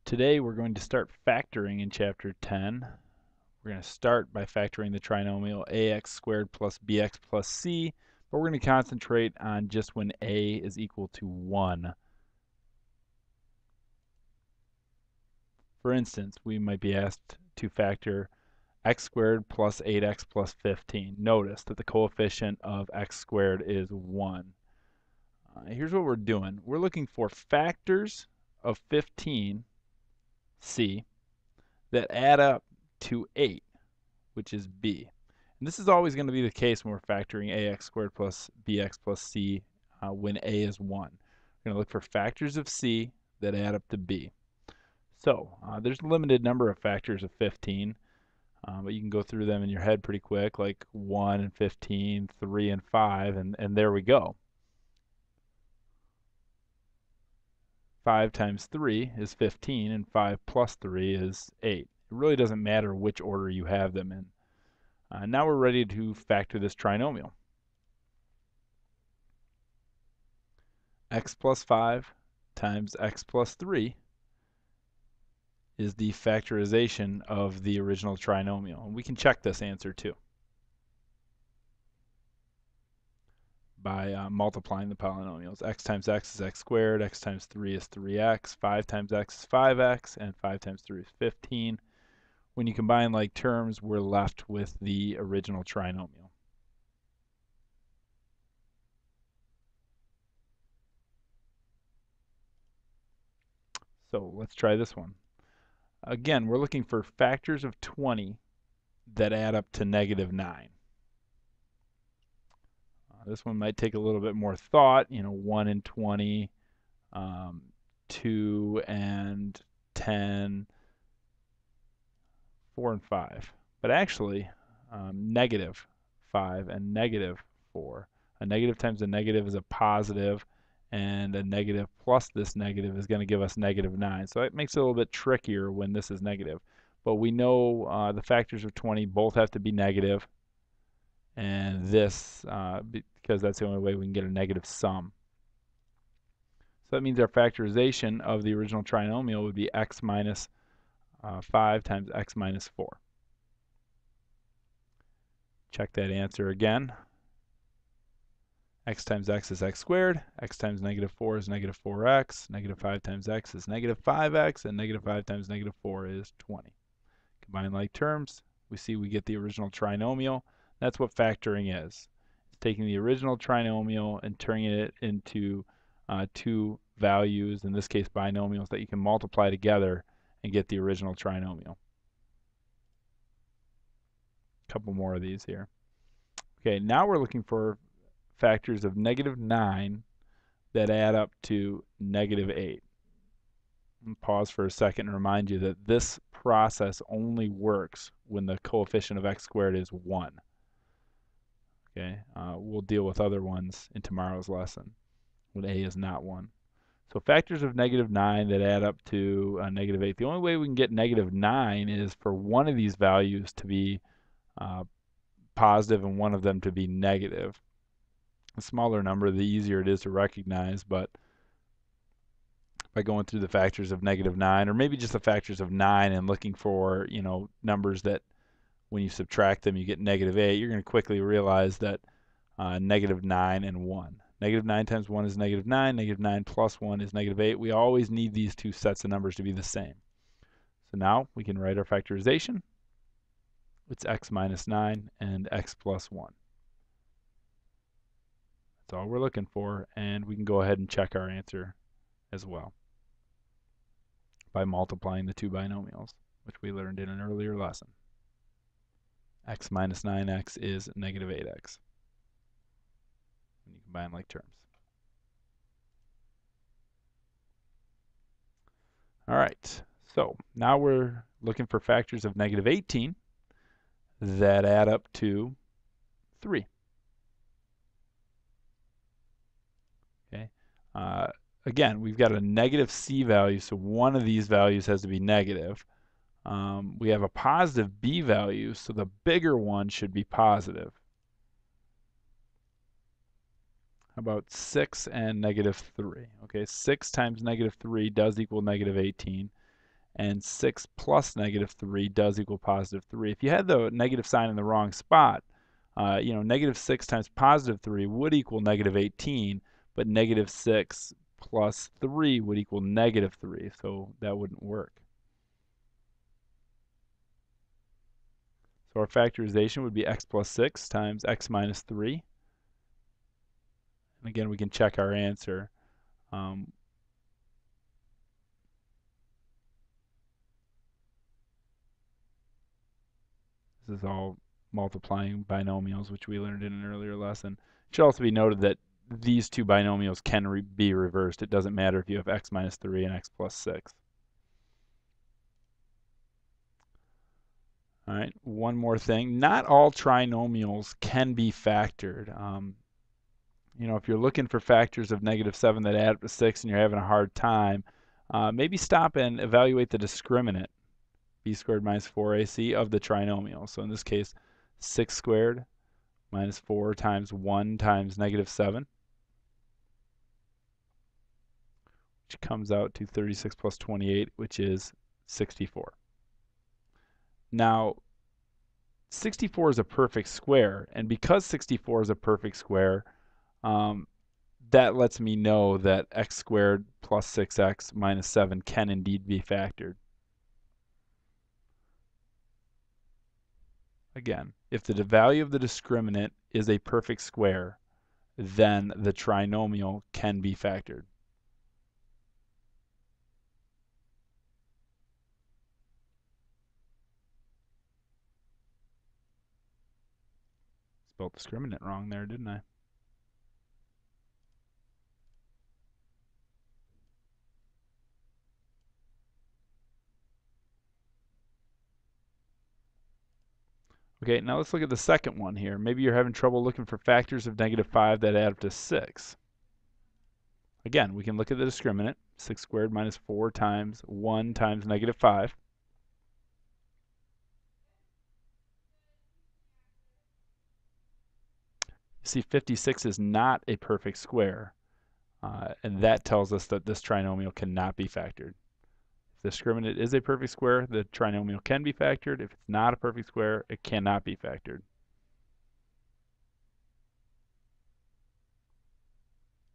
Today we're going to start factoring in Chapter 10. We're going to start by factoring the trinomial ax squared plus bx plus c, but we're going to concentrate on just when a is equal to 1. For instance, we might be asked to factor x squared plus 8x plus 15. Notice that the coefficient of x squared is 1. Here's what we're doing. We're looking for factors of 15, c, that add up to 8, which is b. And this is always going to be the case when we're factoring ax squared plus bx plus c when a is 1. We're going to look for factors of c that add up to b. So there's a limited number of factors of 15, but you can go through them in your head pretty quick, like 1 and 15, 3 and 5, and there we go. 5 times 3 is 15, and 5 plus 3 is 8. It really doesn't matter which order you have them in. Now we're ready to factor this trinomial. X plus 5 times x plus 3 is the factorization of the original trinomial. And we can check this answer too by multiplying the polynomials. X times x is x squared, x times 3 is 3x, 5 times x is 5x, and 5 times 3 is 15. When you combine like terms, we're left with the original trinomial. So let's try this one. Again, we're looking for factors of 20 that add up to -9. This one might take a little bit more thought, 1 and 20, 2 and 10, 4 and 5. But actually, -5 and -4. A negative times a negative is a positive, and a negative plus this negative is going to give us -9. So it makes it a little bit trickier when this is negative. But we know the factors of 20 both have to be negative, and this, because that's the only way we can get a negative sum. So that means our factorization of the original trinomial would be x minus 5 times x minus 4. Check that answer again. X times x is x squared, x times -4 is -4x, -5 times x is -5x, and -5 times -4 is 20. Combine like terms, we see we get the original trinomial. That's what factoring is. It's taking the original trinomial and turning it into two values, in this case binomials, that you can multiply together and get the original trinomial. A couple more of these here. Okay, now we're looking for factors of -9 that add up to -8. Pause for a second and remind you that this process only works when the coefficient of x squared is 1. Okay, we'll deal with other ones in tomorrow's lesson when a is not 1. So factors of -9 that add up to -8. The only way we can get -9 is for one of these values to be positive and one of them to be negative. The smaller number, the easier it is to recognize, but by going through the factors of -9, or maybe just the factors of 9 and looking for, numbers that when you subtract them you get -8, you're going to quickly realize that -9 and 1. -9 times 1 is -9, -9 plus 1 is -8. We always need these two sets of numbers to be the same. So now we can write our factorization. It's x minus 9 and x plus 1. That's all we're looking for, and we can go ahead and check our answer as well by multiplying the two binomials, which we learned in an earlier lesson. X minus 9x is -8x when you combine like terms. All right, so now we're looking for factors of -18 that add up to 3. Okay. Again, we've got a negative c value, so one of these values has to be negative. We have a positive b value, so the bigger one should be positive. How about 6 and -3? Okay, 6 times -3 does equal -18. and 6 plus negative 3 does equal positive 3. If you had the negative sign in the wrong spot, negative 6 times positive 3 would equal negative 18, but negative 6 plus 3 would equal negative 3, so that wouldn't work. So our factorization would be x plus 6 times x minus 3. And again, we can check our answer. This is all multiplying binomials, which we learned in an earlier lesson. It should also be noted that these two binomials can be reversed. It doesn't matter if you have x minus 3 and x plus 6. All right, one more thing. Not all trinomials can be factored. If you're looking for factors of negative 7 that add up to 6 and you're having a hard time, maybe stop and evaluate the discriminant, b squared minus 4ac, of the trinomial. So in this case, 6 squared minus 4 times 1 times negative 7, which comes out to 36 plus 28, which is 64. Now, 64 is a perfect square, and because 64 is a perfect square, that lets me know that x squared plus 6x minus 7 can indeed be factored. Again, if the value of the discriminant is a perfect square, then the trinomial can be factored. Spelled discriminant wrong there, didn't I? Okay, now let's look at the second one here. Maybe you're having trouble looking for factors of negative 5 that add up to 6. Again, we can look at the discriminant, 6 squared minus 4 times 1 times negative 5. See, 56 is not a perfect square, and that tells us that this trinomial cannot be factored. If the discriminant is a perfect square, the trinomial can be factored. If it's not a perfect square, it cannot be factored.